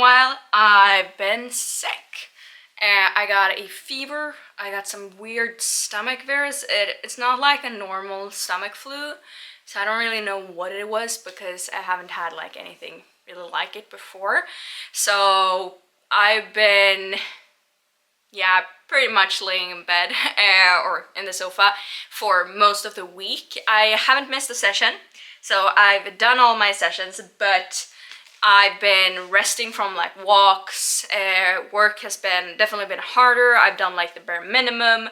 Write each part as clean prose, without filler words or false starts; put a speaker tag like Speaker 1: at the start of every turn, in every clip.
Speaker 1: while. I've been sick. I got a fever. I got some weird stomach virus. It's not like a normal stomach flu, so I don't really know what it was because I haven't had like anything really like it before. So I've been, yeah, pretty much laying in bed or in the sofa for most of the week. I haven't missed a session, so I've done all my sessions, but I've been resting from like walks. Work has definitely been harder. I've done like the bare minimum,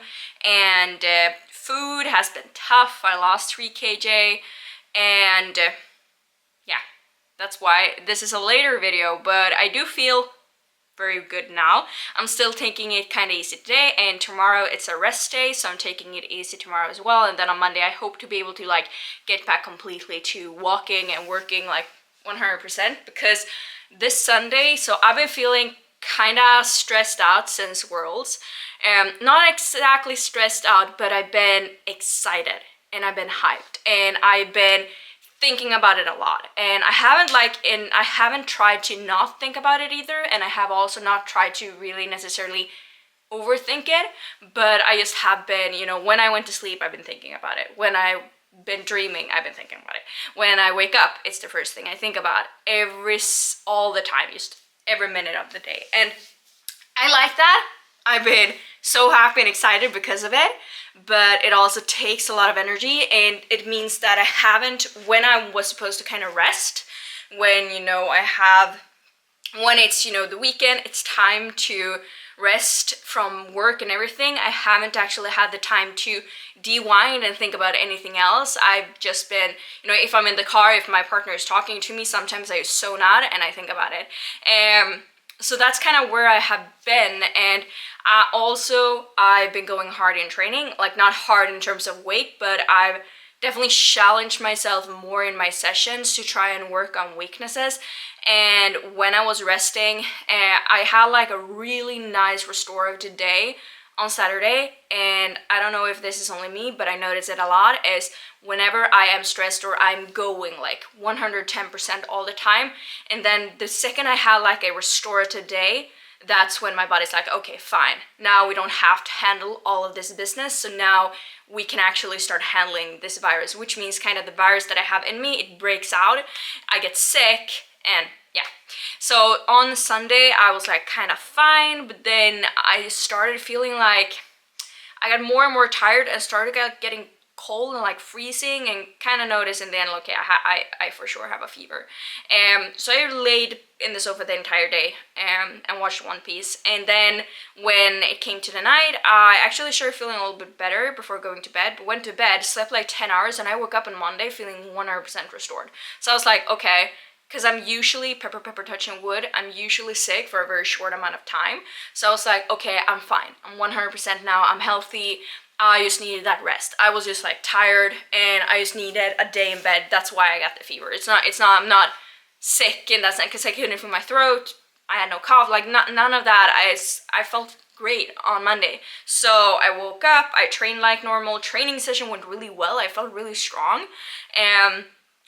Speaker 1: and food has been tough. I lost 3 kg, and yeah, that's why this is a later video, but I do feel very good now. I'm still taking it kind of easy today, and tomorrow it's a rest day, so I'm taking it easy tomorrow as well. And then on Monday I hope to be able to like get back completely to walking and working like 100%, because this Sunday, so I've been feeling kind of stressed out since Worlds. Not exactly stressed out, but I've been excited and I've been hyped and I've been thinking about it a lot, and I haven't tried to not think about it either, and I have also not tried to really necessarily overthink it, but I just have been, you know, when I went to sleep I've been thinking about it, when I've been dreaming I've been thinking about it, when I wake up it's the first thing I think about all the time, just every minute of the day, and I like that. I've been so happy and excited because of it, but it also takes a lot of energy, and it means that I haven't, when I was supposed to kind of rest, when, you know, when it's, you know, the weekend, it's time to rest from work and everything, I haven't actually had the time to de-wind and think about anything else. I've just been, you know, if I'm in the car, if my partner is talking to me, sometimes I zone out and I think about it. So that's kind of where I have been, and I've been going hard in training, like not hard in terms of weight, but I've definitely challenged myself more in my sessions to try and work on weaknesses. And when I was resting, I had like a really nice restorative day on Saturday, and I don't know if this is only me, but I notice it a lot, is whenever I am stressed or I'm going like 110% all the time, and then the second I have like a restorative day, that's when my body's like, okay, fine, now we don't have to handle all of this business, so now we can actually start handling this virus, which means kind of the virus that I have in me, it breaks out, I get sick, and yeah. So on Sunday I was like kind of fine, but then I started feeling like I got more and more tired and started getting cold and like freezing, and kind of noticed in the end, okay, I for sure have a fever. So I laid in the sofa the entire day and watched One Piece, and then when it came to the night, I actually started feeling a little bit better before going to bed, but went to bed, slept like 10 hours, and I woke up on Monday feeling 100% restored. So I was like, okay, because I'm usually, pepper touching wood, I'm usually sick for a very short amount of time. So I was like, okay, I'm fine. I'm 100% now. I'm healthy. I just needed that rest. I was just like tired, and I just needed a day in bed. That's why I got the fever. I'm not sick in that sense, because I couldn't feel my throat. I had no cough, like none of that. I felt great on Monday. So I woke up, I trained like normal. Training session went really well. I felt really strong. And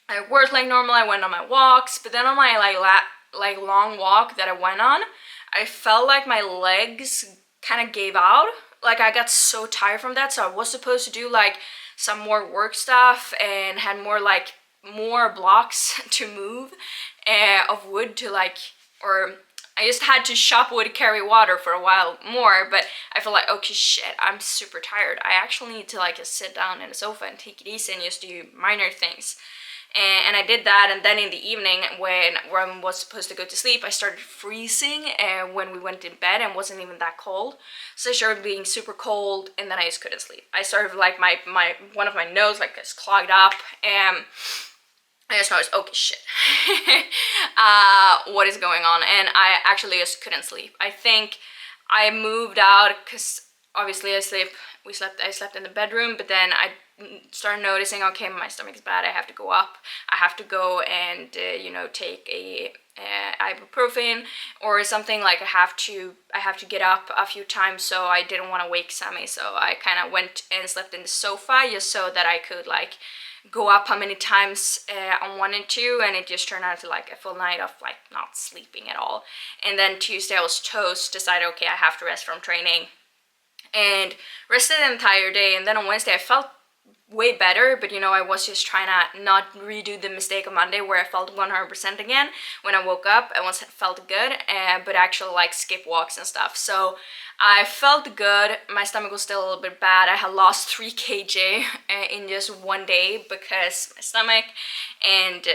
Speaker 1: I worked like normal, I went on my walks, but then on my like long walk that I went on, I felt like my legs kind of gave out. Like I got so tired from that, so I was supposed to do like some more work stuff and had more blocks to move of wood to like, or I just had to chop wood, carry water for a while more, but I feel like, okay, shit, I'm super tired. I actually need to like just sit down in the sofa and take it easy and just do minor things. And I did that, and then in the evening when I was supposed to go to sleep, I started freezing when we went in bed, and wasn't even that cold. So I started being super cold, and then I just couldn't sleep. I started like one of my nose like just clogged up, and I just noticed, okay, shit, what is going on? And I actually just couldn't sleep. I think I moved out because obviously I slept in the bedroom, but then I started noticing, okay, my stomach's bad, I have to go up, I have to go and you know, take a ibuprofen or something, like I have to get up a few times, so I didn't want to wake Sammy, so I kind of went and slept in the sofa just so that I could like go up how many times I wanted to, and it just turned out to like a full night of like not sleeping at all. And then Tuesday I was toast, decided okay, I have to rest from training, and rested the entire day. And then on Wednesday I felt way better, but you know, I was just trying to not redo the mistake of Monday where I felt 100% again when I woke up. I felt good, but actually like skip walks and stuff. So I felt good. My stomach was still a little bit bad. I had lost 3 kg in just one day because my stomach, and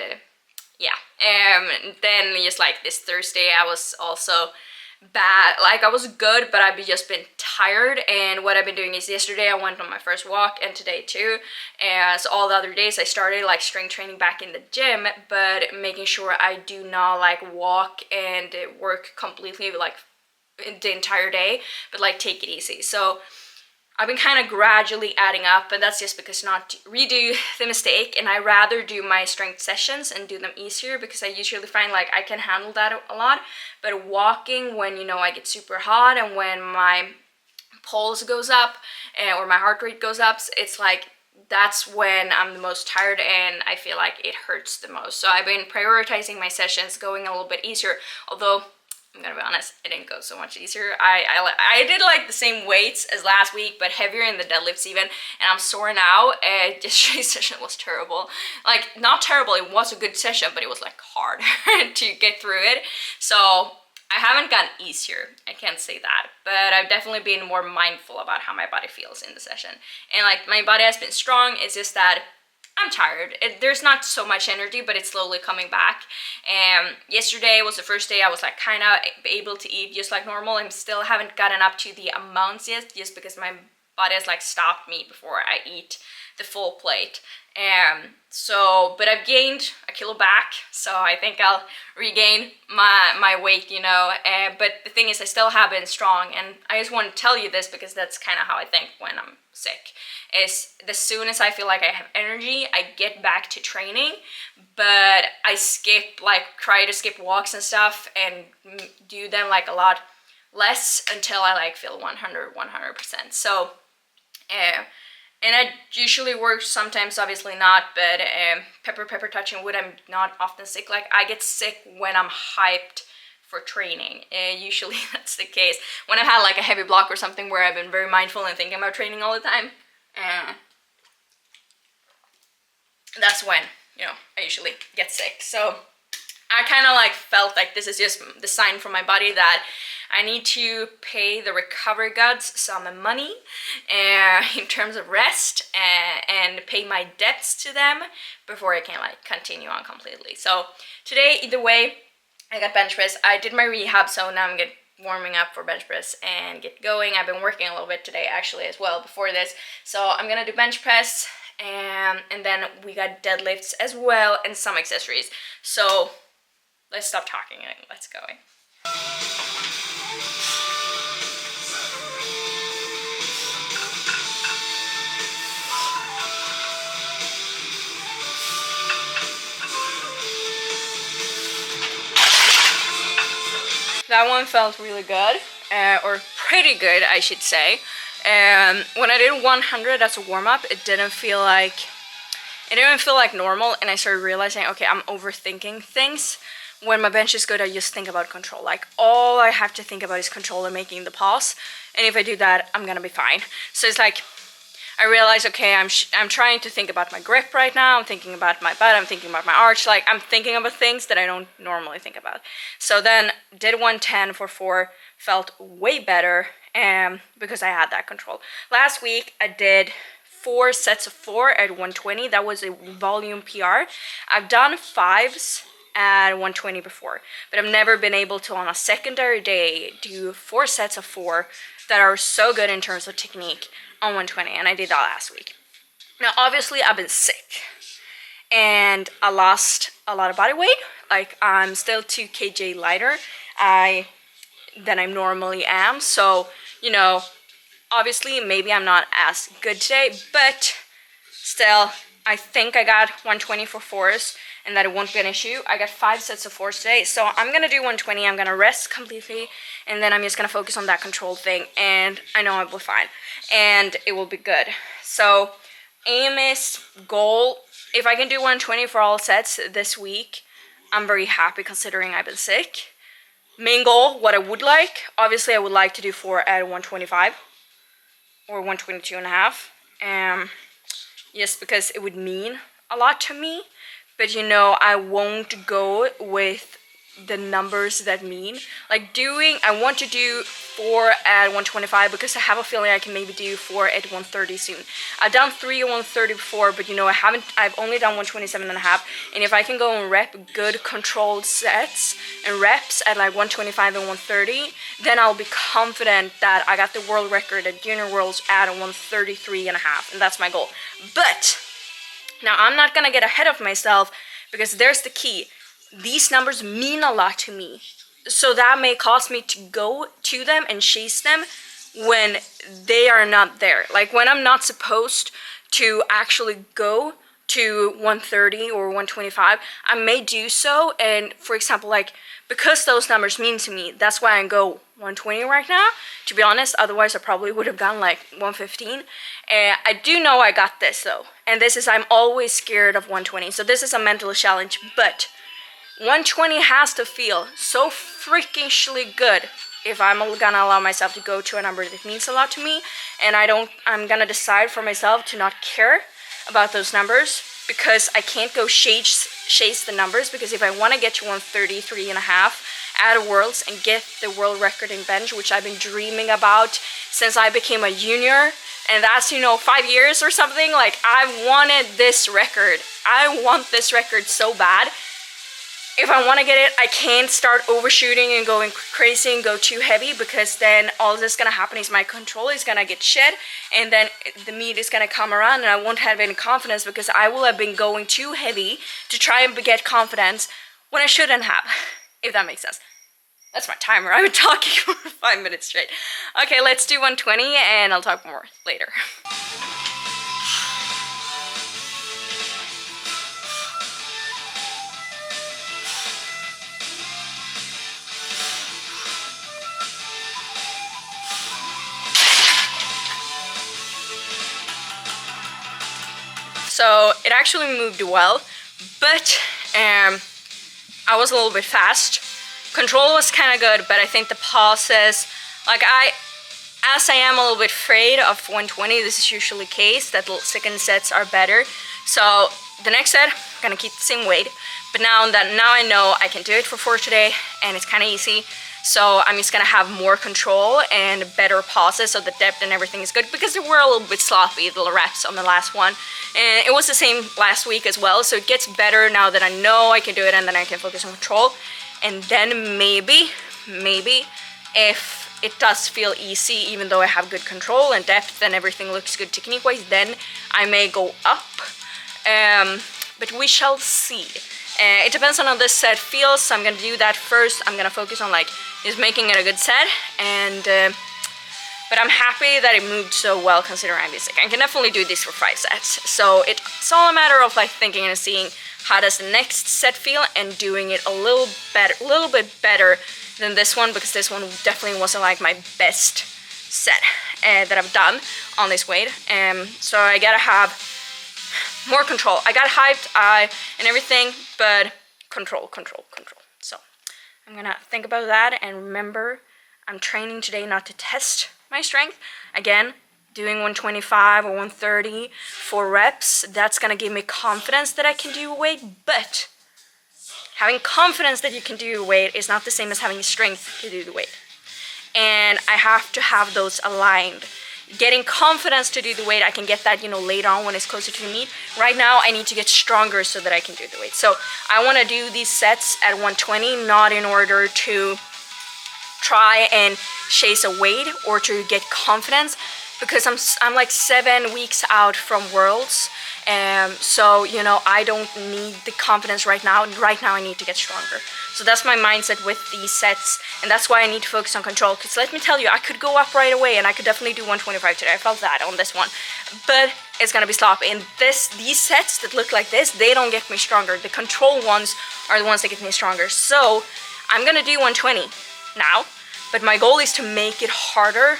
Speaker 1: yeah. Then just like this Thursday I was also bad. Like I was good, but I've just been tired. And what I've been doing is yesterday I went on my first walk, and today too. And so all the other days I started like strength training back in the gym, but making sure I do not like walk and work completely like the entire day, but like take it easy. So I've been kind of gradually adding up, but that's just because not to redo the mistake, and I rather do my strength sessions and do them easier because I usually find like I can handle that a lot. But walking when, you know, I get super hot and when my pulse goes up or my heart rate goes up, it's like that's when I'm the most tired and I feel like it hurts the most. So I've been prioritizing my sessions, going a little bit easier, although I'm gonna be honest, it didn't go so much easier. I did like the same weights as last week, but heavier in the deadlifts even, and I'm sore now. Yesterday's session was terrible. Like, not terrible, it was a good session, but it was like hard to get through it. So I haven't gotten easier, I can't say that, but I've definitely been more mindful about how my body feels in the session. And like, my body has been strong, it's just that I'm tired. There's not so much energy, but it's slowly coming back. And yesterday was the first day I was like kind of able to eat just like normal. I still haven't gotten up to the amounts yet, just because my body has like stopped me before I eat the full plate. So, but I've gained a kilo back, so I think I'll regain my weight, you know. But the thing is, I still have been strong, and I just want to tell you this because that's kind of how I think when I'm sick. Is as soon as I feel like I have energy, I get back to training, but I try to skip walks and stuff and do them like a lot less until I like feel 100%. So, and I usually work, sometimes obviously not, but pepper touching wood, I'm not often sick. Like, I get sick when I'm hyped for training. Usually that's the case. When I've had like a heavy block or something where I've been very mindful and thinking about training all the time, that's when, you know, I usually get sick. So I kind of like felt like this is just the sign from my body that I need to pay the recovery gods some money in terms of rest and pay my debts to them before I can like continue on completely. So today, either way, I got bench press. I did my rehab, so now I'm warming up for bench press and get going. I've been working a little bit today actually as well before this. So I'm gonna do bench press and then we got deadlifts as well and some accessories. So let's stop talking and let's go. That one felt really good, or pretty good, I should say. When I did 100 as a warm-up, it didn't feel like normal, and I started realizing, okay, I'm overthinking things. When my bench is good, I just think about control. Like, all I have to think about is control and making the pause, and if I do that, I'm gonna be fine. So it's like, I realized, okay, I'm trying to think about my grip right now, I'm thinking about my butt, I'm thinking about my arch, like, I'm thinking about things that I don't normally think about. So then, did 110 for 4, felt way better, because I had that control. Last week, I did 4 sets of 4 at 120, that was a volume PR. I've done 5s at 120 before, but I've never been able to, on a secondary day, do 4 sets of 4 that are so good in terms of technique on 120, and I did that last week. Now, obviously, I've been sick, and I lost a lot of body weight. Like, I'm still 2 kg lighter than I normally am, so, you know, obviously, maybe I'm not as good today, but still, I think I got 120 for 4s, and that it won't be an issue. I got 5 sets of 4s today, so I'm gonna do 120, I'm gonna rest completely, and then I'm just gonna focus on that control thing, and I know I will be fine, and it will be good. So, goal if I can do 120 for all sets this week, I'm very happy considering I've been sick. Main goal, what I would like, obviously I would like to do 4 at 125 or 122 and a half. Yes, because it would mean a lot to me, but you know, I won't go with the numbers that mean. Like I want to do 4 at 125 because I have a feeling I can maybe do 4 at 130 soon. I've done 3 at 130 before, but you know, I've only done 127 and a half, and if I can go and rep good controlled sets and reps at like 125 and 130, then I'll be confident that I got the world record at Junior Worlds at 133 and a half, and that's my goal. But now I'm not gonna get ahead of myself because there's the key. These numbers mean a lot to me, so that may cause me to go to them and chase them when they are not there. Like when I'm not supposed to actually go to 130 or 125, I may do so. And for example, like because those numbers mean to me, that's why I go 120 right now, to be honest. Otherwise I probably would have gone like 115. And I do know I got this though, and this is, I'm always scared of 120, so this is a mental challenge. But 120 has to feel so freakishly good if I'm gonna allow myself to go to a number that means a lot to me. And I'm gonna decide for myself to not care about those numbers, because I can't go chase the numbers. Because if I want to get to 133 and a half at Worlds and get the world record in bench, which I've been dreaming about since I became a junior, and that's, you know, 5 years or something, like I've wanted this record. I want this record so bad. If I want to get it, I can't start overshooting and going crazy and go too heavy, because then all that's going to happen is my control is going to get shed, and then the meat is going to come around and I won't have any confidence, because I will have been going too heavy to try and get confidence when I shouldn't have, if that makes sense. That's my timer. I've been talking for 5 minutes straight. Okay, let's do 120 and I'll talk more later. So it actually moved well, but I was a little bit fast. Control was kind of good, but I think the pauses, like as I am a little bit afraid of 120, this is usually the case, that the second sets are better. So the next set, I'm gonna keep the same weight, but now I know I can do it for 4 today, and it's kind of easy. So I'm just gonna have more control and better pauses, so the depth and everything is good, because they were a little bit sloppy, the reps on the last one. And it was the same last week as well, so it gets better now that I know I can do it, and then I can focus on control. And then maybe, if it does feel easy, even though I have good control and depth and everything looks good technique-wise, then I may go up. But we shall see. It depends on how this set feels, so I'm gonna do that first. I'm gonna focus on like just making it a good set, and but I'm happy that it moved so well considering I'm sick. I can definitely do this for 5 sets. So it's all a matter of like thinking and seeing how does the next set feel, and doing it a little bit better than this one, because this one definitely wasn't like my best set that I've done on this weight. So I gotta have more control. I got hyped and everything, but control. So I'm gonna think about that, and remember, I'm training today not to test my strength. Again, doing 125 or 130 for reps, that's gonna give me confidence that I can do a weight, but having confidence that you can do a weight is not the same as having strength to do the weight. And I have to have those aligned. Getting confidence to do the weight, I can get that, you know, later on when it's closer to the meet. Right now, I need to get stronger so that I can do the weight. So I want to do these sets at 120, not in order to try and chase a weight or to get confidence, because I'm like 7 weeks out from Worlds. So, you know, I don't need the confidence right now. Right now, I need to get stronger. So that's my mindset with these sets, and that's why I need to focus on control. Because let me tell you, I could go up right away, and I could definitely do 125 today. I felt that on this one, but it's gonna be sloppy. And these sets that look like this, they don't get me stronger. The control ones are the ones that get me stronger. So I'm gonna do 120 now, but my goal is to make it harder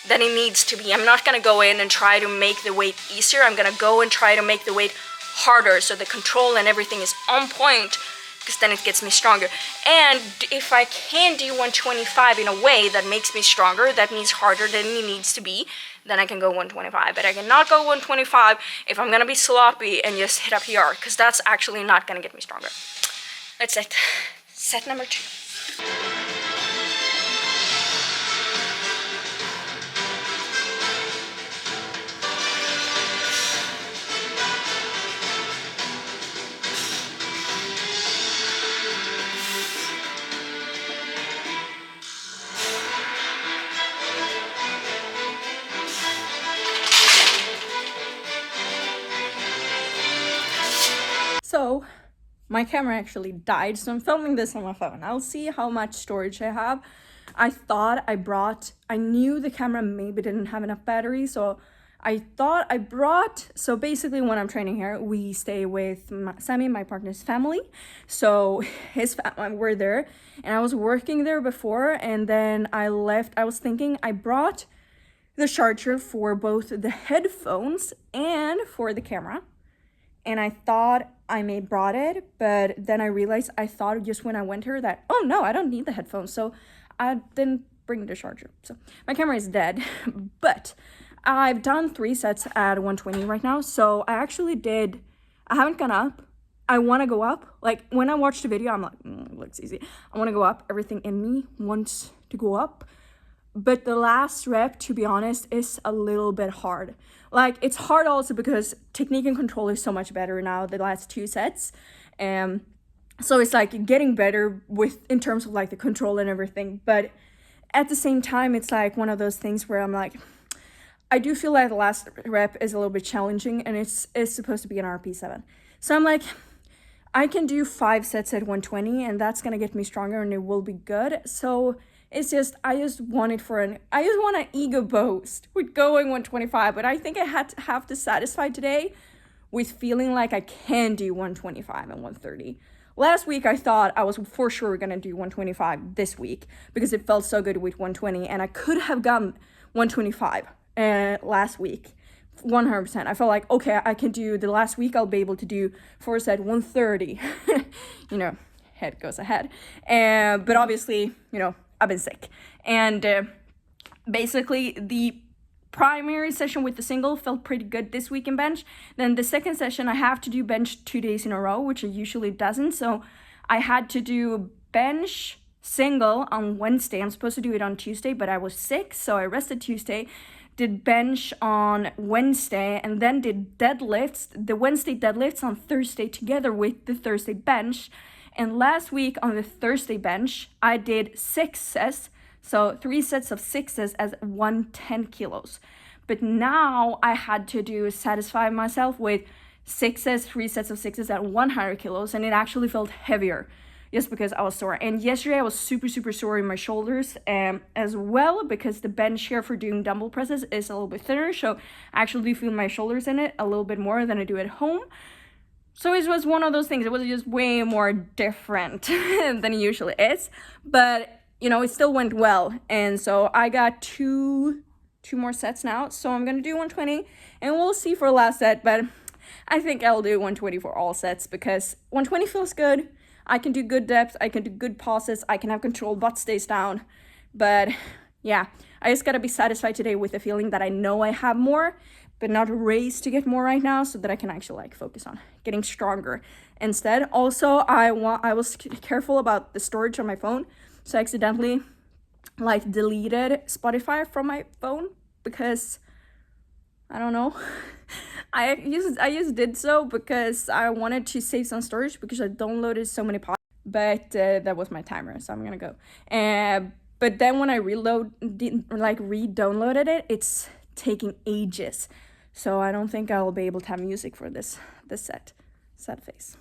Speaker 1: than it needs to be. I'm not gonna go in and try to make the weight easier. I'm gonna go and try to make the weight harder, so the control and everything is on point, because then it gets me stronger. And if I can do 125 in a way that makes me stronger, that means harder than it needs to be, then I can go 125. But I cannot go 125 if I'm gonna be sloppy and just hit a PR, because that's actually not gonna get me stronger. That's it. Set number 2. So my camera actually died, so I'm filming this on my phone. I'll see how much storage I have. I knew the camera maybe didn't have enough battery, so so basically when I'm training here, we stay with Sammy, my partner's family. So we're there, and I was working there before, and then I left. I was thinking I brought the charger for both the headphones and for the camera. And I thought I may brought it, but then I realized I thought just when I went here that, oh no, I don't need the headphones. So I didn't bring the charger. So my camera is dead, but I've done 3 sets at 120 right now. So I haven't gone up. I want to go up. Like when I watched the video, I'm like, it looks easy. I want to go up. Everything in me wants to go up. But the last rep, to be honest, is a little bit hard. Like, it's hard also because technique and control is so much better now, the last 2 sets. So it's like getting better in terms of like the control and everything. But at the same time, it's like one of those things where I'm like, I do feel like the last rep is a little bit challenging, and it's supposed to be an RP7. So I'm like, I can do 5 sets at 120, and that's going to get me stronger, and it will be good. So it's just, I just want an ego boost with going 125, but I think I have to satisfy today with feeling like I can do 125 and 130. Last week, I thought I was for sure going to do 125 this week because it felt so good with 120, and I could have gone 125 last week, 100%. I felt like, okay, I can do the last week, I'll be able to do 4 set 130. Head goes ahead. But obviously, I've been sick. And basically, the primary session with the single felt pretty good this week in bench. Then the second session, I have to do bench 2 days in a row, which it usually doesn't. So I had to do bench single on Wednesday. I'm supposed to do it on Tuesday, but I was sick, so I rested Tuesday. Did bench on Wednesday, and then did deadlifts, the Wednesday deadlifts on Thursday together with the Thursday bench. And last week on the Thursday bench, I did 6 sets, so 3 sets of 6s as 110 kilos. But now I had to satisfy myself with 6s, 3 sets of 6s at 100 kilos, and it actually felt heavier just because I was sore. And yesterday I was super, super sore in my shoulders as well, because the bench here for doing dumbbell presses is a little bit thinner, so I actually feel my shoulders in it a little bit more than I do at home. So it was one of those things. It was just way more different than it usually is. But, it still went well. And so I got two more sets now. So I'm going to do 120. And we'll see for the last set. But I think I'll do 120 for all sets, because 120 feels good. I can do good depth. I can do good pauses. I can have control. Butt stays down. But, yeah. I just got to be satisfied today with the feeling that I know I have more, but not race to get more right now, so that I can actually focus on getting stronger instead. Also, I was careful about the storage on my phone, so I accidentally deleted Spotify from my phone because I don't know. I just did so because I wanted to save some storage because I downloaded so many podcasts, but that was my timer, so I'm gonna go. But then when I re-downloaded it, it's taking ages. So I don't think I'll be able to have music for this set. Sad face.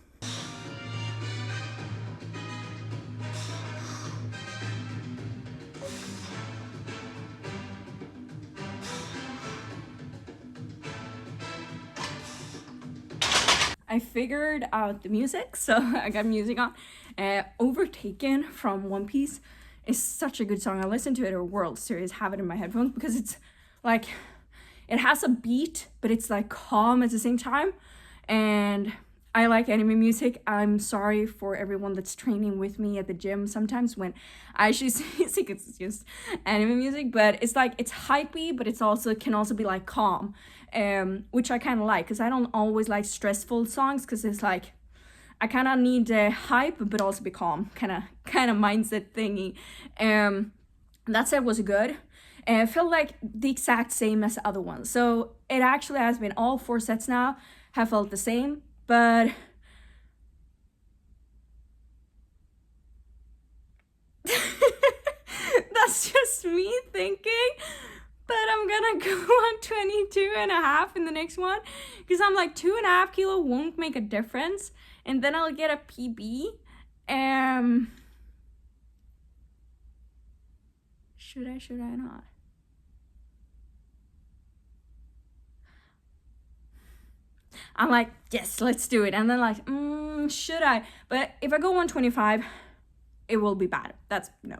Speaker 1: I figured out the music, so I got music on. Overtaken from One Piece is such a good song. I listen to it at World Series, have it in my headphones, because it's it has a beat, but it's calm at the same time. and I like anime music. I'm sorry for everyone that's training with me at the gym. Sometimes when I choose music, it's just anime music, but it's like, it's hypey, but it's also, can also be like calm, which I kind of like, because I don't always like stressful songs, because it's like, I kind of need the hype, but also be calm, kind of mindset thingy. That set was good. And it felt like the exact same as the other ones. So it actually has been, all 4 sets now have felt the same, but that's just me thinking. But I'm gonna go on 22.5 in the next one, because I'm like, 2.5 kilo won't make a difference, and then I'll get a PB. Should I not? I'm like, yes, let's do it. And then like, should I? But if I go 125, it will be bad. That's no.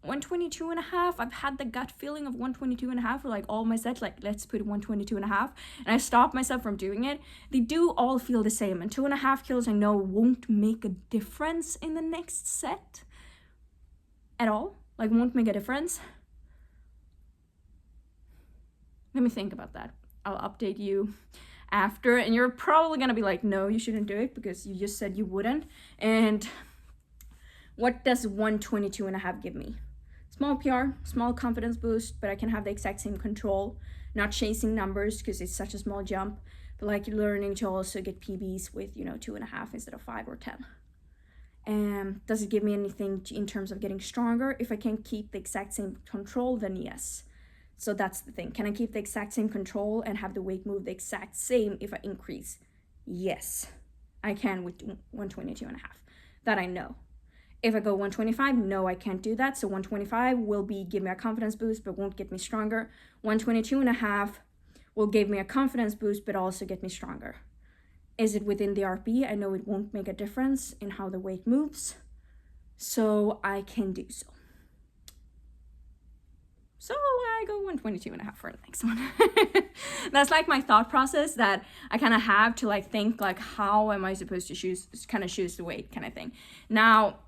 Speaker 1: 122.5, I've had the gut feeling of 122.5 for like all my sets, like let's put 122.5, and I stopped myself from doing it. They do all feel the same, and 2.5 kilos I know won't make a difference in the next set at all, like won't make a difference. Let me think about that. I'll update you after, and you're probably gonna be like, no, you shouldn't do it because you just said you wouldn't. And what does 122.5 give me? Small PR, small confidence boost, but I can have the exact same control, not chasing numbers because it's such a small jump, but like learning to also get PBs with, 2.5 instead of 5 or 10. Does it give me anything in terms of getting stronger? If I can keep the exact same control, then yes. So that's the thing. Can I keep the exact same control and have the weight move the exact same if I increase? Yes, I can with 122.5. That I know. If I go 125, no, I can't do that. So 125 will give me a confidence boost, but won't get me stronger. 122.5 will give me a confidence boost, but also get me stronger. Is it within the RP? I know it won't make a difference in how the weight moves, so I can do so. So I go 122.5 for the next one. That's like my thought process that I kind of have to like think like, how am I supposed to choose the weight kind of thing. Now,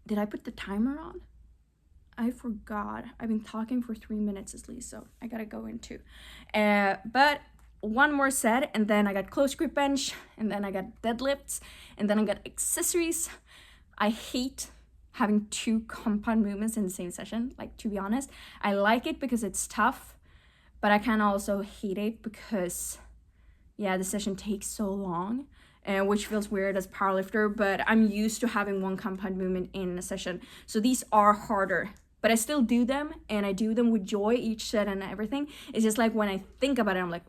Speaker 1: did I put the timer on? I forgot. I've been talking for 3 minutes at least, so I gotta go into. But one more set, and then I got close grip bench, and then I got deadlifts, and then I got accessories. I hate having 2 compound movements in the same session, like, to be honest. I like it because it's tough, but I can also hate it because, yeah, the session takes so long, which feels weird as a powerlifter, but I'm used to having 1 compound movement in a session. So these are harder, but I still do them, and I do them with joy each set and everything. It's just like when I think about it, I'm like,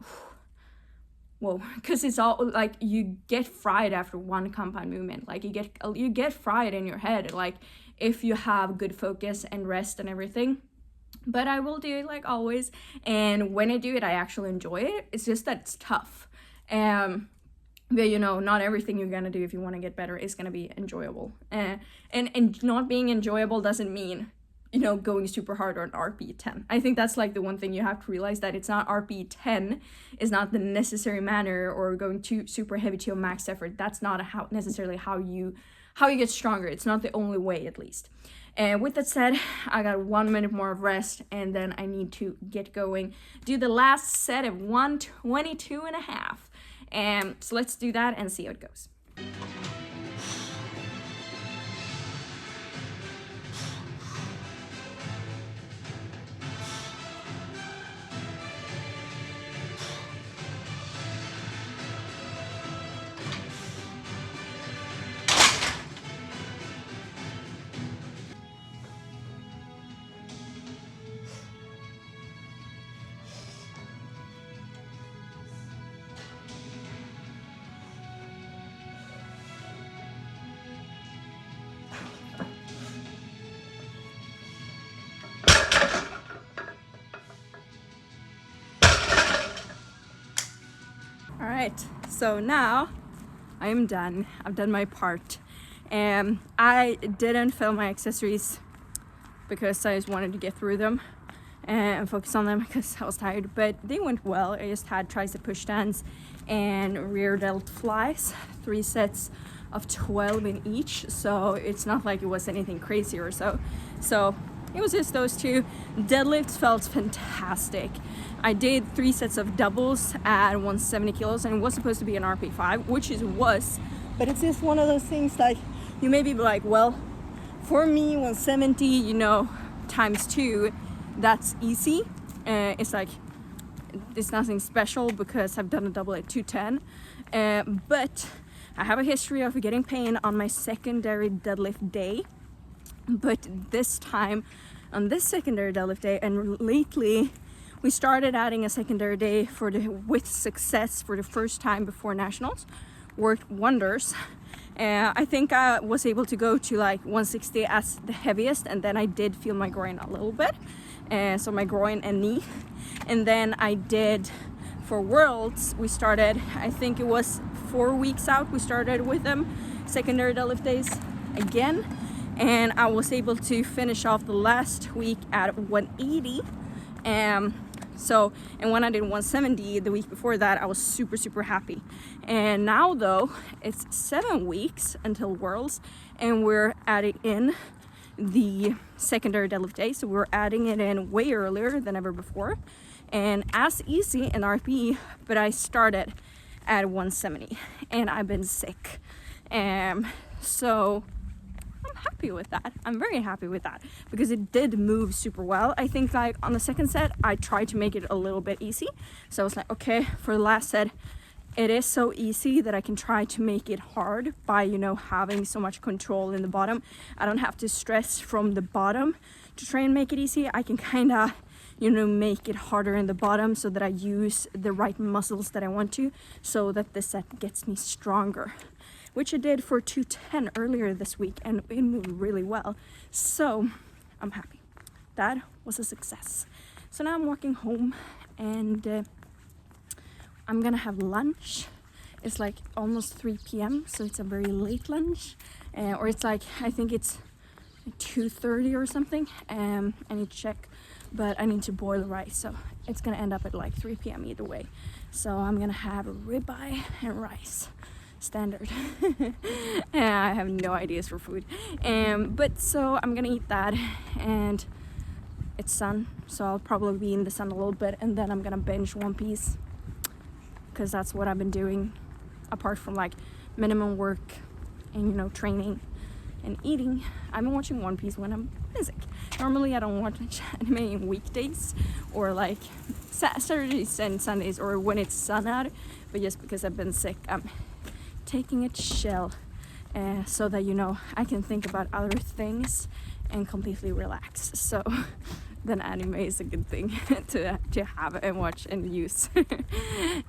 Speaker 1: whoa, because it's all like you get fried after 1 compound movement. Like you get fried in your head, like if you have good focus and rest and everything. But I will do it like always, and when I do it, I actually enjoy it. It's just that it's tough. But not everything you're gonna do if you want to get better is gonna be enjoyable. And not being enjoyable doesn't mean going super hard on RP 10. I think that's like the one thing you have to realize, that it's not RP 10 is not the necessary manner, or going too super heavy to a max effort. That's not necessarily how you get stronger. It's not the only way, at least. And with that said, I got 1 minute more of rest, and then I need to get going, do the last set of 122.5. So let's do that and see how it goes. Alright, so now I am done. I've done my part. I didn't film my accessories because I just wanted to get through them and focus on them because I was tired, but they went well. I just had tricep push stands and rear delt flies, 3 sets of 12 in each. So it's not like it was anything crazy or so. So it was just those two. Deadlifts felt fantastic. I did 3 sets of doubles at 170 kilos, and it was supposed to be an RP5, which it was, but it's just one of those things like you may be like, well, for me 170, you know, times 2, that's easy. It's like it's nothing special because I've done a double at 210, but I have a history of getting pain on my secondary deadlift day. But this time, on this secondary deadlift day, and lately we started adding a secondary day with success for the first time before nationals, worked wonders. I think I was able to go to like 160 as the heaviest, and then I did feel my groin a little bit, so my groin and knee. And then I did for Worlds, we started, I think it was 4 weeks out, we started with them secondary deadlift days again, and I was able to finish off the last week at 180. And when I did 170 the week before that, I was super happy. And now though, it's 7 weeks until Worlds, and we're adding in the secondary deadlift day, so we're adding it in way earlier than ever before, and as easy in RP, but I started at 170 and I've been sick, so I'm happy with that. I'm very happy with that because it did move super well. I think like on the second set I tried to make it a little bit easy, so I was like, okay, for the last set it is so easy that I can try to make it hard by, you know, having so much control in the bottom. I don't have to stress from the bottom to try and make it easy. I can kind of, you know, make it harder in the bottom so that I use the right muscles that I want to, so that the set gets me stronger, which I did for 210 earlier this week, and it moved really well. So I'm happy. That was a success. So now I'm walking home, and I'm gonna have lunch. It's like almost 3 p.m, so it's a very late lunch, or it's like, I think it's 2:30 or something. I need to check, but I need to boil rice, so it's gonna end up at like 3 p.m. either way. So I'm gonna have a ribeye and rice, standard. I have no ideas for food, but so I'm gonna eat that, and it's sun, so I'll probably be in the sun a little bit, and then I'm gonna binge One Piece, because that's what I've been doing apart from like minimum work and, you know, training and eating. I've been watching One Piece when I'm sick. Normally I don't watch anime in weekdays or like Saturdays and Sundays or when it's sun out, but just because I've been sick, I'm taking a chill, so that, you know, I can think about other things and completely relax. So then anime is a good thing to have and watch and use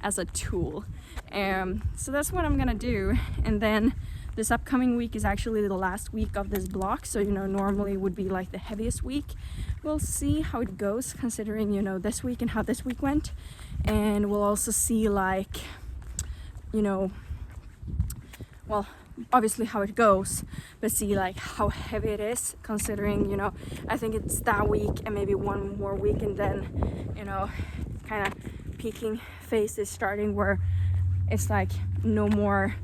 Speaker 1: as a tool. So that's what I'm gonna do. And then this upcoming week is actually the last week of this block, so, you know, normally would be like the heaviest week. We'll see how it goes, considering, you know, this week and how this week went, and we'll also see, like, you know, well, obviously how it goes, but see like how heavy it is, considering, you know, I think it's that week and maybe one more week, and then, you know, kind of peaking phase is starting, where it's like no more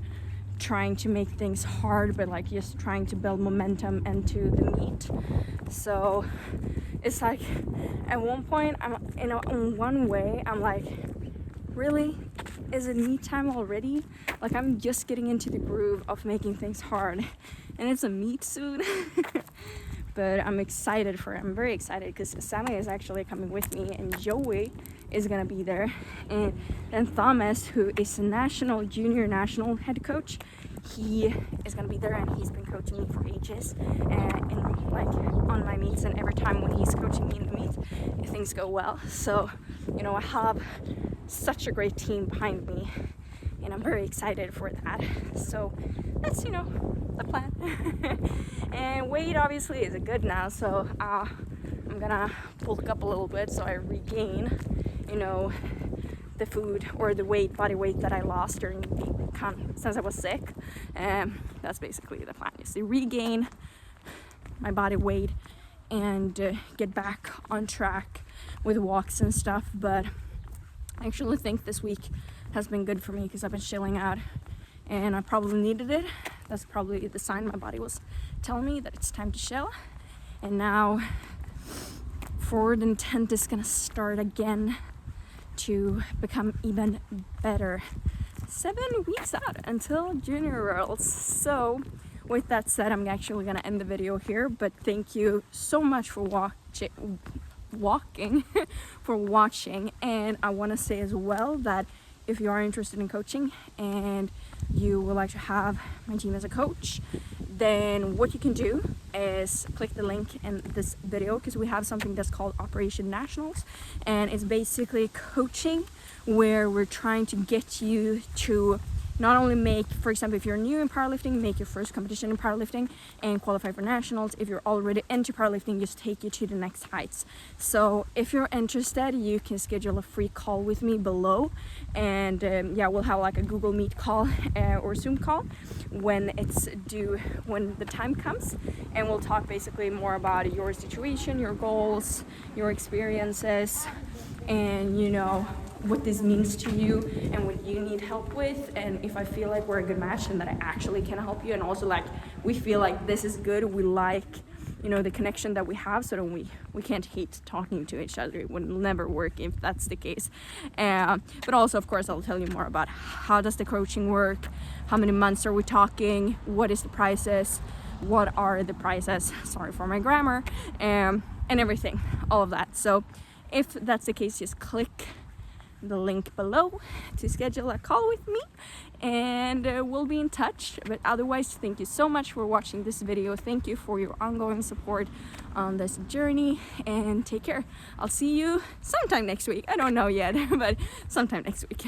Speaker 1: trying to make things hard, but like just trying to build momentum into the meet. So it's like at one point I'm, you know, in one way I'm like, really, is it meet time already? Like, I'm just getting into the groove of making things hard, and it's a meet soon. But I'm excited for it. I'm very excited because Sammy is actually coming with me, and Joey is gonna be there, and then Thomas, who is a junior national head coach, he is gonna be there, and he's been coaching me for ages, and like on my meets, and every time when he's coaching me in the meet, things go well. So, you know, I have such a great team behind me, and I'm very excited for that. So that's, you know, the plan. And weight obviously is good now, so I'm gonna bulk up a little bit so I regain, you know, the food or the body weight that I lost since I was sick. That's basically the plan, is to regain my body weight and get back on track with walks and stuff. But I actually think this week has been good for me because I've been chilling out and I probably needed it. That's probably the sign my body was telling me that it's time to chill. And now forward intent is gonna start again to become even better. 7 weeks out until Junior Worlds. So with that said, I'm actually gonna end the video here, but thank you so much for watching. And I want to say as well that if you are interested in coaching and you would like to have my team as a coach, then what you can do is click the link in this video, because we have something that's called Operation Nationals, and it's basically coaching where we're trying to get you to not only make, for example, if you're new in powerlifting, make your first competition in powerlifting and qualify for nationals. If you're already into powerlifting, just take you to the next heights. So if you're interested, you can schedule a free call with me below, and yeah, we'll have like a Google Meet call or Zoom call when it's due, when the time comes, and we'll talk basically more about your situation, your goals, your experiences, and you know, what this means to you and what you need help with, and if I feel like we're a good match and that I actually can help you, and also like we feel like this is good, we like, you know, the connection that we have, so that we can't hate talking to each other. It would never work if that's the case. But also, of course, I'll tell you more about how does the coaching work, how many months are we talking, what is the prices, what are the prices, sorry for my grammar, and everything, all of that. So if that's the case, just click the link below to schedule a call with me, and we'll be in touch. But otherwise, thank you so much for watching this video. Thank you for your ongoing support on this journey, and take care. I'll see you sometime next week. I don't know yet, but sometime next week.